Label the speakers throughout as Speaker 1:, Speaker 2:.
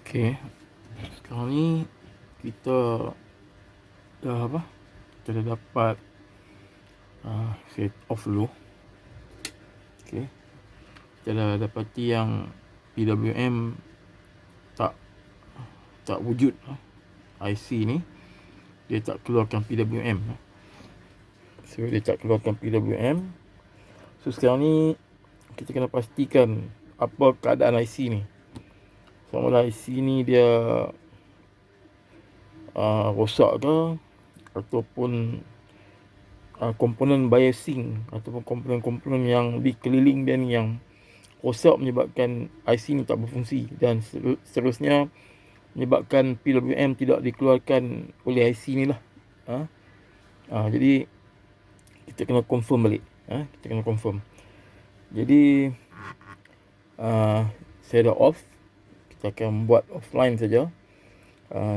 Speaker 1: Okey, sekarang ni kita dah apa? Kita dah dapat set off dulu. Okey. Kita dah dapati yang PWM tak tak wujud. IC ni dia tak keluarkan PWM. So dia tak keluarkan PWM. So sekarang ni kita kena pastikan apa keadaan IC ni. Sama ada IC ni dia rosak ke, ataupun komponen biasing ataupun komponen-komponen yang di keliling dia ni yang rosak menyebabkan IC ni tak berfungsi, dan seterusnya menyebabkan PWM tidak dikeluarkan oleh IC ni lah. Jadi kita kena confirm balik. Kita kena confirm. Jadi saya dah off. Kita akan buat offline saja.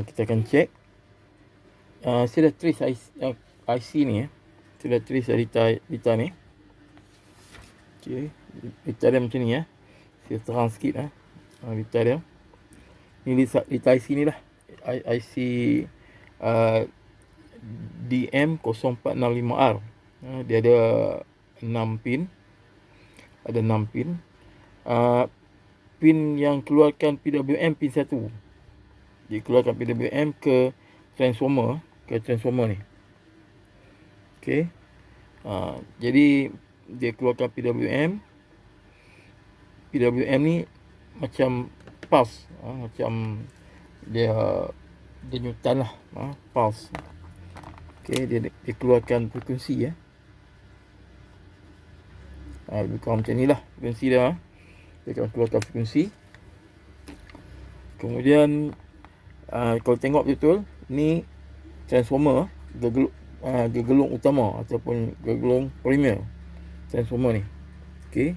Speaker 1: Kita akan check. Saya dah trace IC ni. Saya dah trace data ni. Okay, data dia macam ni. Saya terang sikit. Data dia. Ini data IC ni lah. IC DM0465R. Dia ada 6 pin. Ada 6 pin. Pin yang keluarkan PWM pin 1. Dia keluarkan PWM ke transformer ni. Okey. Jadi dia keluarkan PWM. PWM ni macam pulse. Macam dia nyutan lah. Pulse. Okey, dia keluarkan frekuensi. Lebih kurang macam ni lah frekuensi dia. Dia akan keluarkan frekuensi. Kemudian kalau tengok betul, ni transformer, gergelung utama ataupun gergelung primer transformer ni. Okey.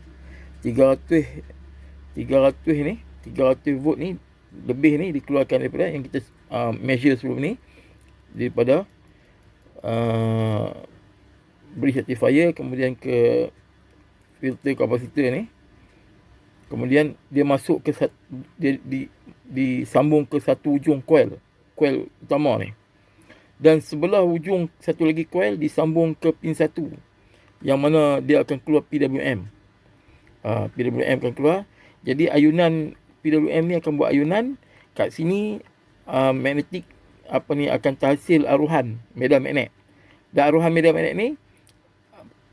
Speaker 1: 300 ni, 300 volt ni lebih ni dikeluarkan daripada yang kita measure sebelum ni, daripada bridge rectifier, kemudian ke filter kapasitor ni. Kemudian dia masuk ke dia disambung ke satu ujung coil utama ni. Dan sebelah ujung satu lagi coil disambung ke pin 1, yang mana dia akan keluar PWM. PWM akan keluar. Jadi ayunan PWM ni akan buat ayunan kat sini. Magnetik akan terhasil aruhan medan magnet. Dan aruhan medan magnet ni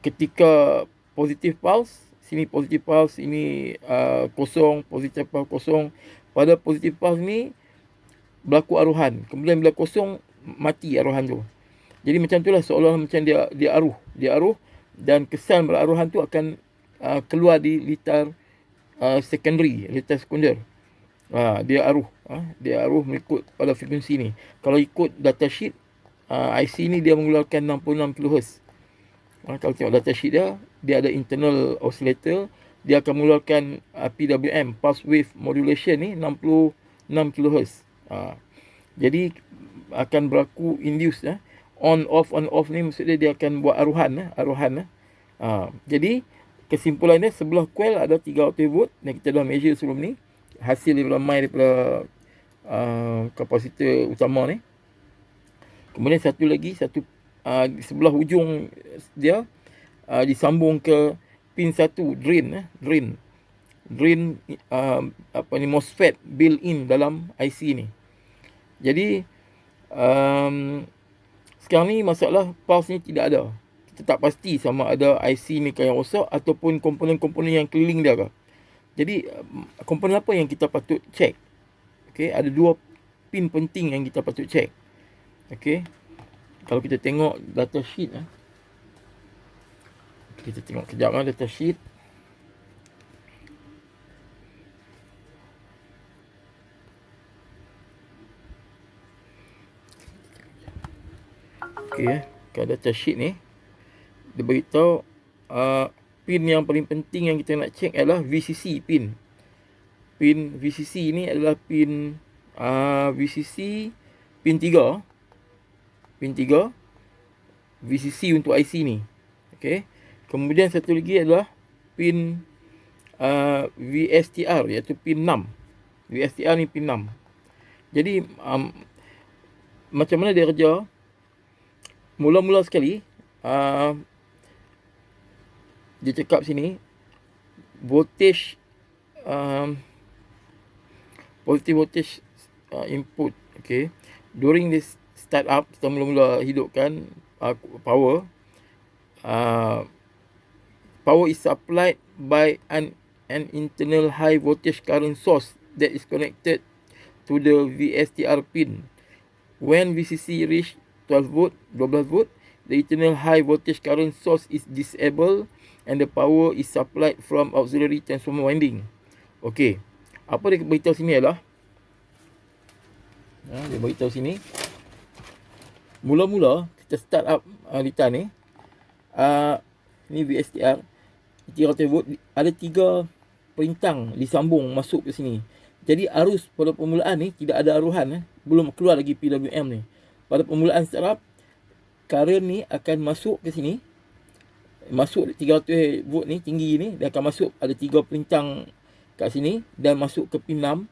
Speaker 1: ketika positif pulse, sini positif pulse, ini kosong, positif pulse kosong. Pada positif pulse ni berlaku aruhan. Kemudian bila kosong, mati aruhan tu. Jadi macam tu lah, seolah macam dia aruh, dan kesan beraruhan tu akan keluar di litar secondary, litar sekunder. Dia aruh. Dia aruh mengikut pada frekuensi ni. Kalau ikut datasheet, IC ni dia mengeluarkan 66 kHz. Kalau tengok datasheet dia ada internal oscillator. Dia akan mengeluarkan PWM, pulse wave modulation ni, 66 kHz. Jadi akan berlaku induce. On off ni maksudnya dia akan buat aruhan. Jadi kesimpulannya, sebelah coil ada 300 volt yang kita dah measure sebelum ni, hasil daripada kapasitor utama ni. Kemudian satu lagi, di sebelah ujung dia disambung ke pin 1 drain MOSFET built in dalam IC ni. Jadi sekarang ni masalah pulse ni tidak ada. Kita tak pasti sama ada IC ni yang rosak ataupun komponen-komponen yang keliling dia ke. Jadi komponen apa yang kita patut check? Okey, ada 2 pin penting yang kita patut check. Okey. Kalau kita tengok data sheet, kita tengok kejap data sheet. Okey, kat data sheet ni dia beritahu pin yang paling penting yang kita nak check adalah VCC pin. Pin VCC ni adalah pin VCC pin 3. Pin 3 VCC untuk IC ni. Okey. Kemudian satu lagi adalah pin VSTR, iaitu pin 6. VSTR ni pin 6. Jadi macam mana dia kerja? Mula-mula sekali dia cakap sini voltage positive voltage input. Okay, during this startup, kita mula-mula hidupkan power. Power is supplied by an internal high voltage current source that is connected to the VSTR pin. When VCC reach 12 volt, 12 volt, the internal high voltage current source is disabled and the power is supplied from auxiliary transformer winding. Okay, apa dia beritahu sini adalah dia beritahu sini mula-mula kita start up litar ni, ni VSTR 300 volt, ada 3 perintang disambung masuk ke sini. Jadi arus pada permulaan ni tidak ada aruhan, belum keluar lagi PWM ni. Pada permulaan startup, current ni akan masuk ke sini. Masuk 300 volt ni, tinggi ni, dia akan masuk, ada 3 perintang kat sini dan masuk ke pin 6.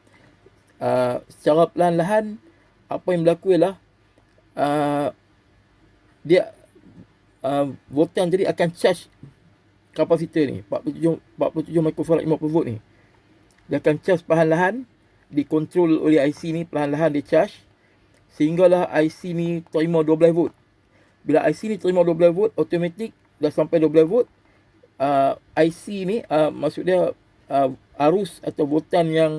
Speaker 1: Secara perlahan-lahan, apa yang berlaku ialah dia voltan jadi akan charge kapasitor ni 47 microfarad 50 volt ni. Dia akan charge perlahan-lahan, dikontrol oleh IC ni, perlahan-lahan dia charge sehinggalah IC ni terima 12 volt. Bila IC ni terima 12 volt, automatik dah sampai 12 volt. IC ni maksud dia arus atau voltan yang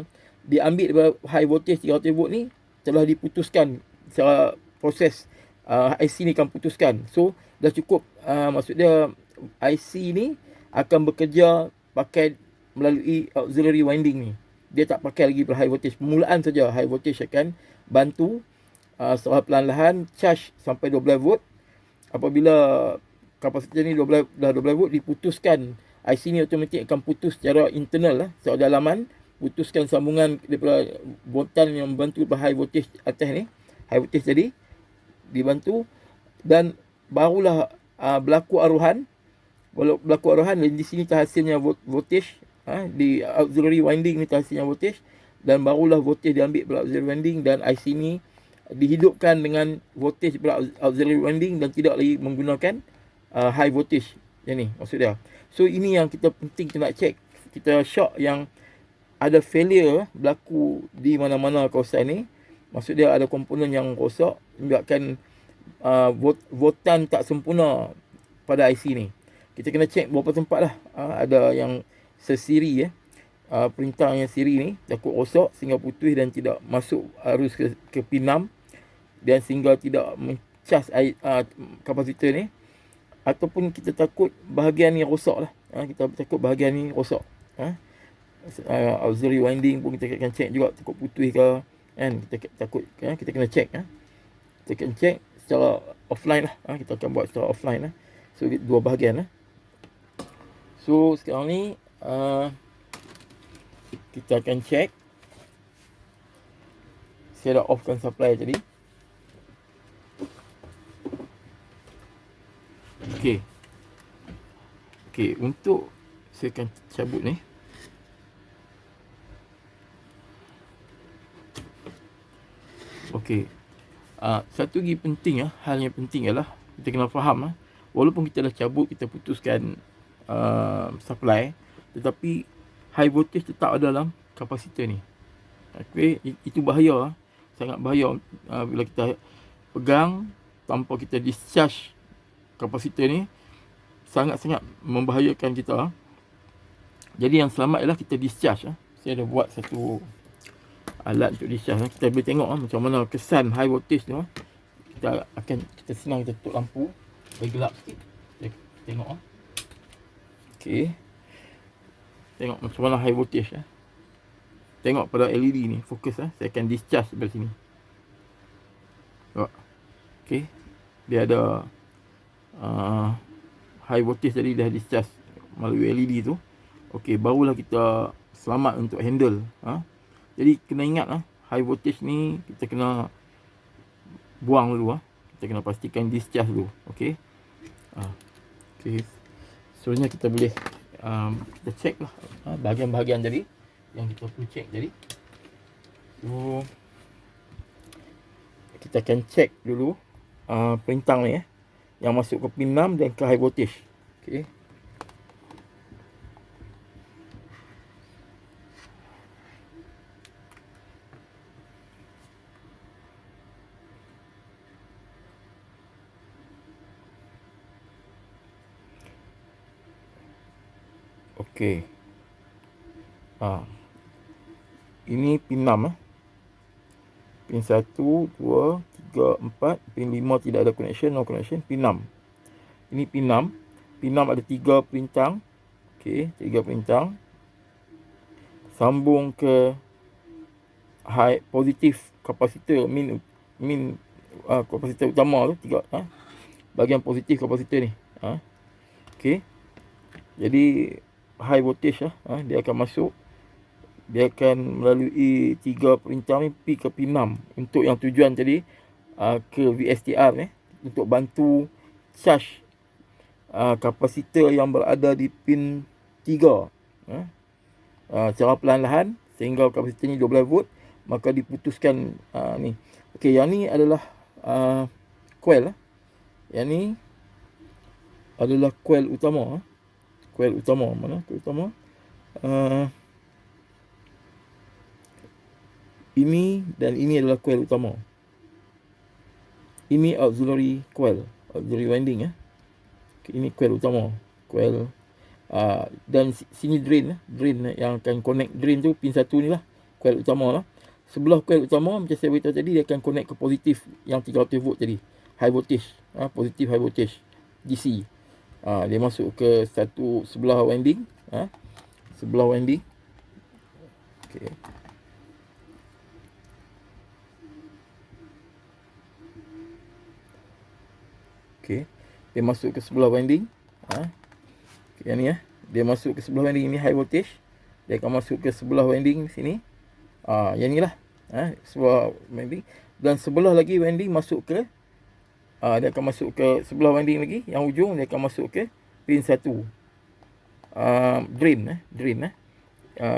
Speaker 1: diambil daripada high voltage 300 volt ni telah diputuskan secara proses. IC ni akan putuskan. So dah cukup, maksud dia IC ni akan bekerja pakai melalui auxiliary winding ni. Dia tak pakai lagi high voltage. Permulaan saja high voltage akan bantu secara perlahan-lahan charge sampai 12 volt. Apabila kapasitor ni dah 12 volt, diputuskan, IC ni automatik akan putus secara internal secara dalaman, putuskan sambungan daripada voltan yang membantu high voltage atas ni, high voltage tadi dibantu, dan barulah berlaku aruhan. Walau berlaku aruhan, di sini terhasilnya voltage, di auxiliary winding ni terhasilnya voltage, dan barulah voltage diambil pada auxiliary winding dan IC ni dihidupkan dengan voltage pada auxiliary winding dan tidak lagi menggunakan high voltage. Yang ni maksud dia. So ini yang kita penting kita nak check. Kita shock yang ada failure berlaku di mana-mana kawasan ni. Maksud dia ada komponen yang rosak, menyebabkan voltan tak sempurna pada IC ni. Kita kena check beberapa tempat lah. Ada yang sesiri, perintah yang siri ni takut rosak sehingga putus dan tidak masuk arus ke pin 6 dan sehingga tidak mencas kapasitor ni. Ataupun kita takut bahagian ni rosak lah. Kita takut bahagian ni rosak. Auxiliary winding pun kita akan check juga, takut putus ke kan. Kita takut, kita kena check. Kita akan check secara offline lah. Kita akan buat secara offline lah. So dua bahagian lah. So sekarang ni kita akan check. Saya dah offkan supply tadi. Okey, untuk saya akan cabut ni. Okey. Satu lagi penting hal yang penting ialah kita kena faham walaupun kita dah cabut, kita putuskan supply, tetapi high voltage tetap ada dalam kapasitor ni. Okey, itu bahaya, sangat bahaya bila kita pegang tanpa kita discharge kapasitor ni, sangat-sangat membahayakan kita. Jadi yang selamat ialah kita discharge. Saya ada buat satu alat untuk discharge. Kita boleh tengok macam mana kesan high voltage tu. Kita senang kita tutup lampu, bagi gelap sikit. Kita tengok. Okey. Tengok macam mana high voltage. Tengok pada LED ni, fokus. Saya akan discharge dari sini. Okey. Dia ada high voltage tadi dah discharge melalui LED tu. Okey, barulah kita selamat untuk handle. Jadi kena ingat high voltage ni kita kena buang dulu. Kita kena pastikan discharge dulu. Okey. Okey. Sebenarnya kita boleh kita check lah bahagian-bahagian tadi yang kita perlu check tadi. So kita akan check dulu perintang ni yang masuk ke pin 6 dan ke high voltage. Okey. Okey. Ini pin 6 Pin 1, 2, 3, 4, pin 5 tidak ada connection, no connection. Pin 6. Ini pin 6. Pin 6 ada 3 perintang. Okey, 3 perintang. Sambung ke high positif kapasitor min kapasitor utama tu 3 bahagian positif kapasitor ni. Okey. Jadi high voltage dia akan masuk, dia akan melalui 3 perintang ni pergi ke pin 6 untuk yang tujuan tadi ke VSTR ni untuk bantu charge kapasitor yang berada di pin 3 secara perlahan-lahan sehingga kapasitor ni 12 volt, maka diputuskan ni. Okey, yang ni adalah coil yang ni adalah coil utama. Coil utama mana? Coil utama. Ini dan ini adalah coil utama. Ini auxiliary coil, auxiliary winding Okay, ini coil utama. Coil dan sini drain yang akan connect drain tu pin 1 ni lah, coil utama lah. Sebelah coil utama macam saya beritahu tadi, dia akan connect ke positif yang 300 volt tadi, high voltage, positif high voltage DC. Dia masuk ke satu sebelah winding, sebelah winding. Okey. Okey, dia masuk ke sebelah winding. Okay, yang ni dia masuk ke sebelah winding, ini high voltage. Dia akan masuk ke sebelah winding sini. Yang ni lah, sebelah winding. Dan sebelah lagi winding masuk ke dia akan masuk ke sebelah winding lagi, yang ujung dia akan masuk ke pin 1. Drain.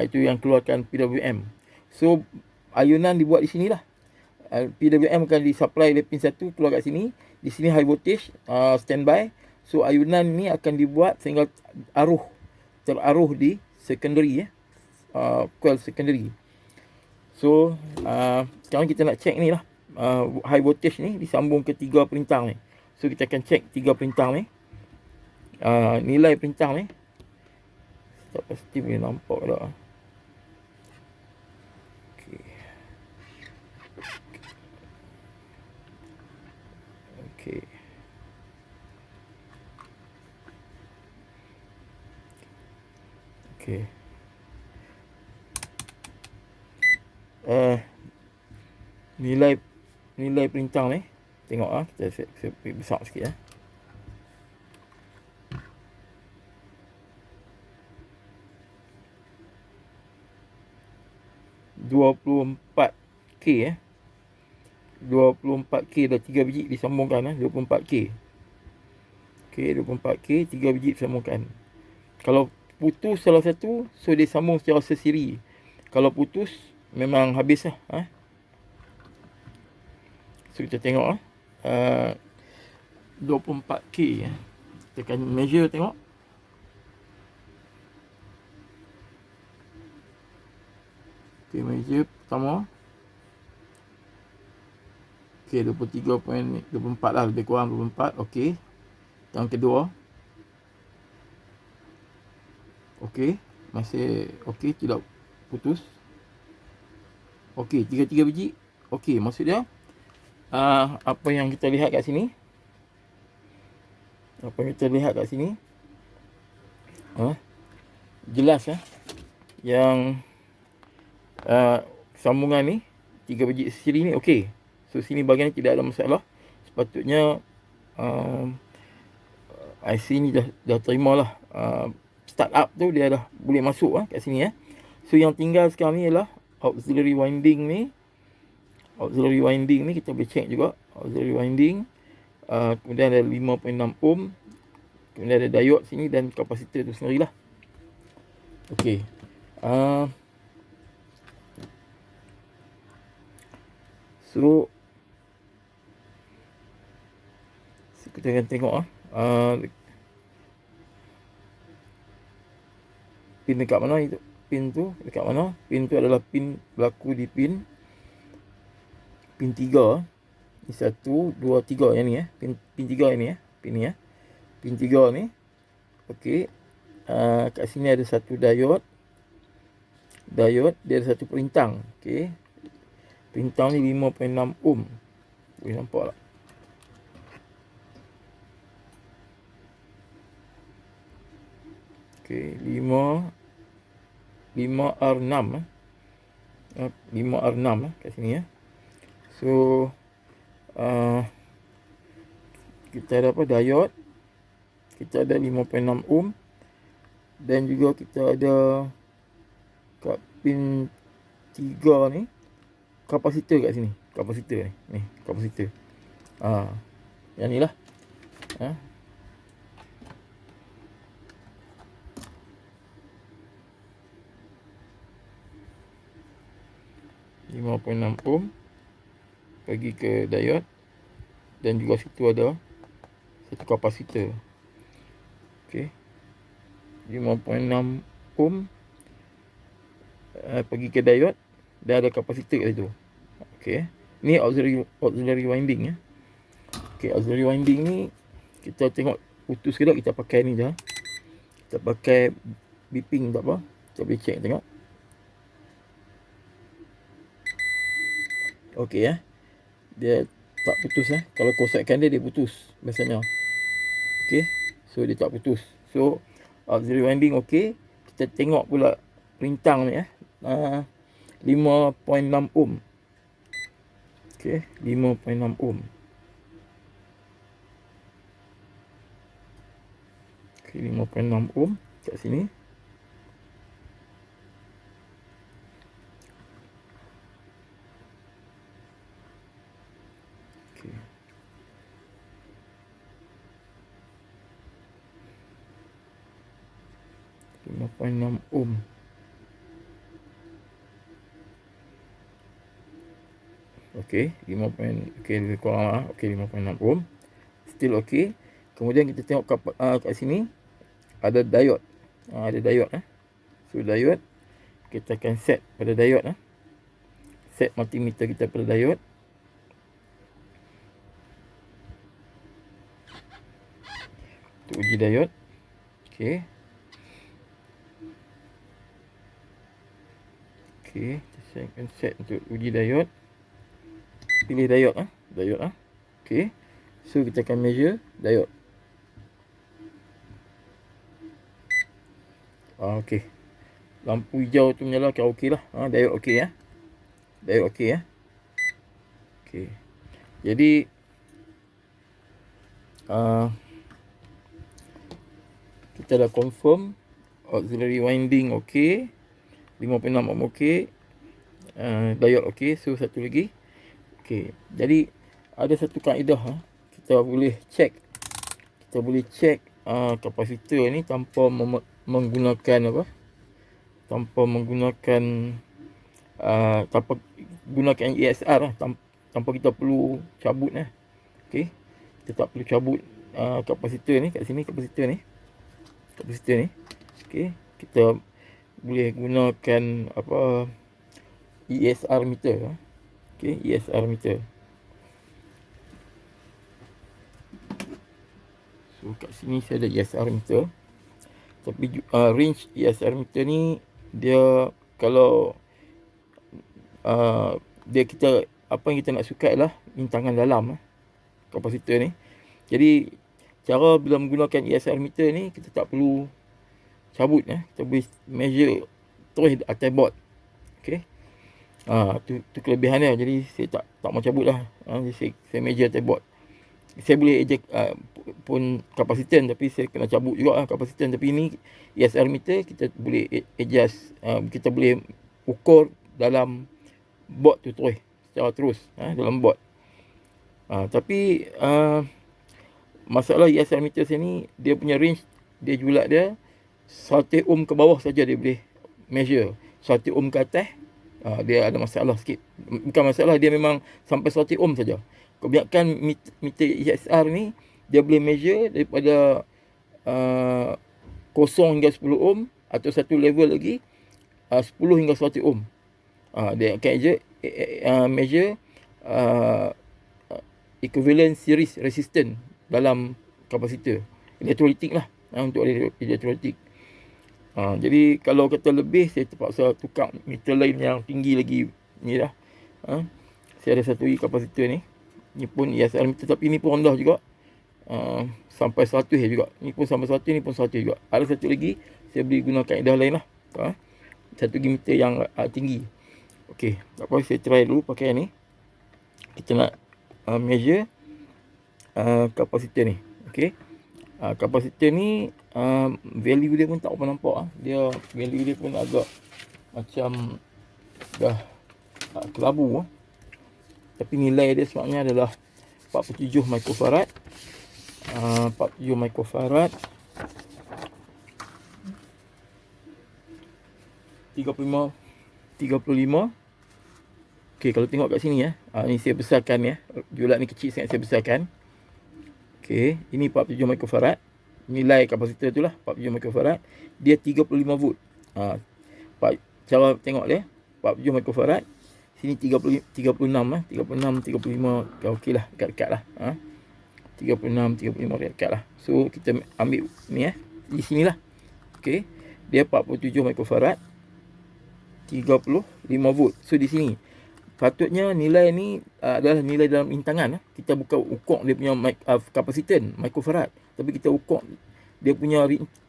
Speaker 1: Itu yang keluarkan PWM. So ayunan dibuat di sinilah. PWM akan disupply dari pin 1 keluar kat sini. Di sini high voltage standby. So ayunan ni akan dibuat sehingga teraruh di secondary coil secondary. So sekarang kita nak check ni lah. High voltage ni disambung ke 3 perintang ni. So kita akan check 3 perintang ni. Nilai perintang ni tak pasti boleh nampak tak. Okey. Okey. Nilai perintang ni tengok kita set besar sikit 24K 24K dah 3 biji disambungkan 24K. Okey, 24K 3 biji disambungkan. Kalau putus salah satu, so dia sambung secara sersiri. Kalau putus memang habis lah. So kita tengok 24K kita akan measure tengok. Okay, measure pertama. Okay, 23.24 lah, lebih kurang 24. Okay, yang kedua. Okay, masih okay, tidak putus. Okay, 3 biji. Okay, maksud dia apa yang kita lihat kat sini, jelas yang sambungan ni 3 biji siri ni okey. So sini bahagian ni tidak ada masalah. Sepatutnya IC ni dah terima lah start up tu, dia dah boleh masuk kat sini So yang tinggal sekarang ni ialah auxiliary winding ni. Auxiliary winding ni kita boleh check juga. Auxiliary winding, kemudian ada 5.6 ohm, kemudian ada diode sini dan kapasitor tu sendirilah. Okey. So kita akan tengok pin dekat mana itu. Pin tu dekat mana? Pin tu adalah pin berlaku di pin 3. Ni 1 2 3 yang ni pin 3 ini pin ni pin 3 ni. Okey. Kat sini ada satu diode. Dia ada satu perintang. Okey. Perintang ni 5.6 ohm. Boleh nampak tak? Okey, 5R6 5R6 kat sini So kita ada apa? Diode. Kita ada 5.6 ohm. Dan juga kita ada kat pin 3 ni kapasitor kat sini. Kapasitor ni. Kapasitor. Yang ni lah. 5.6 ohm pergi ke diode, dan juga situ ada satu kapasitor. Okey. 5.6 ohm pergi ke diode, dan ada kapasitor kat situ. Okey. Ni auxiliary winding Okey, auxiliary winding ni kita tengok putus ke tak, kita pakai ni je. Kita pakai beeping tak apa. Kita boleh check tengok. Okey dia tak putus Kalau kosatkan dia putus biasanya. Okey, so dia tak putus. So auxiliary winding okey. Kita tengok pula perintang ni 5.6 ohm. Okey, 5.6 ohm. Okey, 5.6 ohm kat sini. Okey. .6 ohm. Okey, 5. Okey, lebih kurang okey 5.6 ohm. Still okey. Kemudian kita tengok kat sini ada diode. Ada diode So diode kita akan set pada diode Set multimeter kita pada diode. Untuk uji diode. Okey. Okey, saya akan set untuk uji diode. Pilih diode diode Okey. So kita akan measure diode. Okey. Lampu hijau tu menyalakan okey lah. Diode okey Diode okey Okey. Jadi kita dah confirm auxiliary winding okey, 5.6 ohm okey, diode okey. So satu lagi. Okey. Jadi ada satu kaedah kita boleh check. Kita boleh check kapasitor ni tanpa menggunakan apa? Tanpa menggunakan tanpa gunakan ESR tanpa kita perlu cabut Okey. Kita tak perlu cabut kapasitor ni kat sini, kapasitor ni. Okey, kita boleh gunakan apa? ESR meter Okey, ESR meter. So kat sini saya ada ESR meter. Tapi range ESR meter ni dia kalau dia kita apa yang kita nak sukat lah bintangan dalam kapasitor ni. Jadi cara bila menggunakan ESR meter ni kita tak perlu cabut kita boleh measure terus atas board. Okey. Tu kelebihan dia. Jadi saya tak mau cabut lah. Saya measure atas board. Saya boleh eject pun kapasitan, tapi saya kena cabut juga kapasitan. Tapi ni ESR meter kita boleh adjust, kita boleh ukur dalam board tu terus, secara terus dalam board. Tapi masalah ESR meter saya ni, dia punya range, dia julat dia 100 ohm ke bawah saja dia boleh measure. 100 ohm ke atas dia ada masalah sikit. Bukan masalah, dia memang sampai 100 ohm saja. Kebanyakan meter ESR ni dia boleh measure daripada 0 hingga 10 ohm, atau satu level lagi 10 hingga 100 ohm. Dia akan measure equivalent series resistance dalam kapasitor elektrolitik lah, untuk elektrolitik. Jadi kalau kata lebih, saya terpaksa tukar meter lain yang tinggi lagi ni dah. Saya ada satu kapasitor ni. Ni pun ESR meter, tapi ni pun rendah juga. Sampai 100 juga. Ni pun sampai 100, ni pun 100 juga. Ada satu lagi, saya beli guna kaedah lain lah. Satu lagi meter yang tinggi. Okey, tak apa, saya try dulu pakai ni. Kita nak measure kapasitor ni. Okey. Kapasitor ni value dia pun tak apa nampak. Dia value dia pun agak macam dah kelabu. Tapi nilai dia sebenarnya adalah 47 microfarad. 47 microfarad 35. Okey, kalau tengok kat sini ni saya besarkan julat ni kecil sangat, saya besarkan. Okey, ini 47 microfarad. Nilai kapasitor tu lah 47 microfarad. Dia 35 volt. Cara tengok dia 47 microfarad. Sini 36 35 okeylah, dekat-dekat lah. 36 dekat lah. So kita ambil ni di sinilah. Okey, dia 47 microfarad 35 volt. So di sini patutnya nilai ni adalah nilai dalam rintangan. Kita bukan ukur dia punya kapasitor microfarad, tapi kita ukur dia punya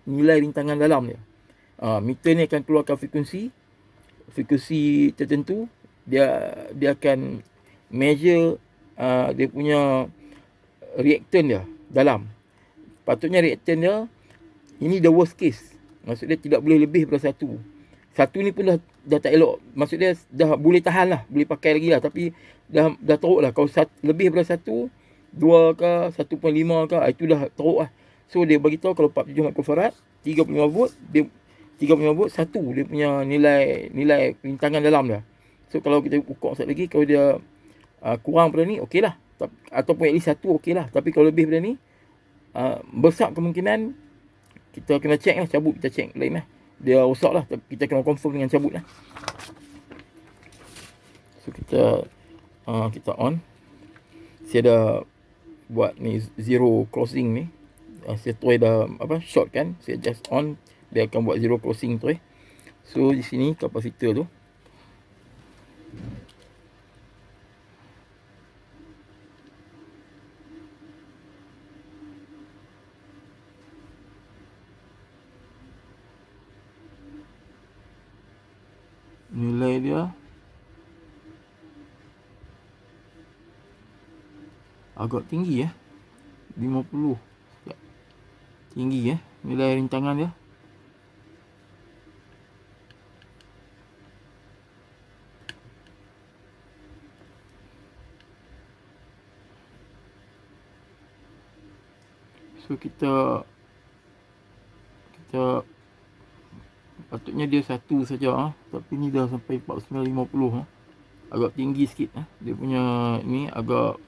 Speaker 1: nilai rintangan dalam dia. Meter ni akan keluarkan frekuensi tertentu. Dia akan measure dia punya reaktan dia dalam. Patutnya reaktan dia ini the worst case. Maksud dia tidak boleh lebih daripada 1. 1 ni pun dah tak elok. Maksud dia dah boleh tahan lah, boleh pakai lagi lah, tapi dah teruk lah. Kalau lebih daripada 1, 2 ke 1.5 ke, itu dah teruk lah. So dia bagi tahu kalau 47 microfarad 35 volt, dia 35 volt 1 dia punya nilai rintangan dalam dia. So kalau kita ukur sekali lagi, kalau dia kurang pada ni, okey lah. Ataupun at least 1, okey lah. Tapi kalau lebih pada ni, besar kemungkinan kita kena check lah, cabut, kita check lain lah. Dia rosak lah, kita kena confirm dengan cabut lah. So kita on. Saya dah buat ni zero crossing ni. Saya try dah short kan. Saya just on, dia akan buat zero crossing tu. So di sini kapasitor tu. Nilai dia agak tinggi 50. Tinggi nilai rintangan dia. So kita patutnya dia 1 saja, tapi ni dah sampai 49.50. Agak tinggi sikit. Dia punya ni agak,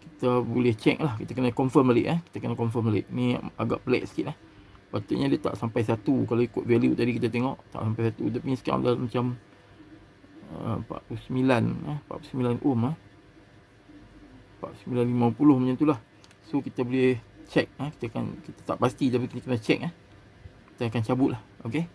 Speaker 1: kita boleh check lah, kita kena confirm balik. Kita kena confirm balik. Ni agak pelik sikit. Patutnya dia tak sampai 1. Kalau ikut value tadi kita tengok tak sampai 1. Tapi sekarang dah macam 49 ohm 49.50 macam tu lah. So kita boleh check. Kita tak pasti, tapi kita kena check. Kita akan cabut lah. Okay.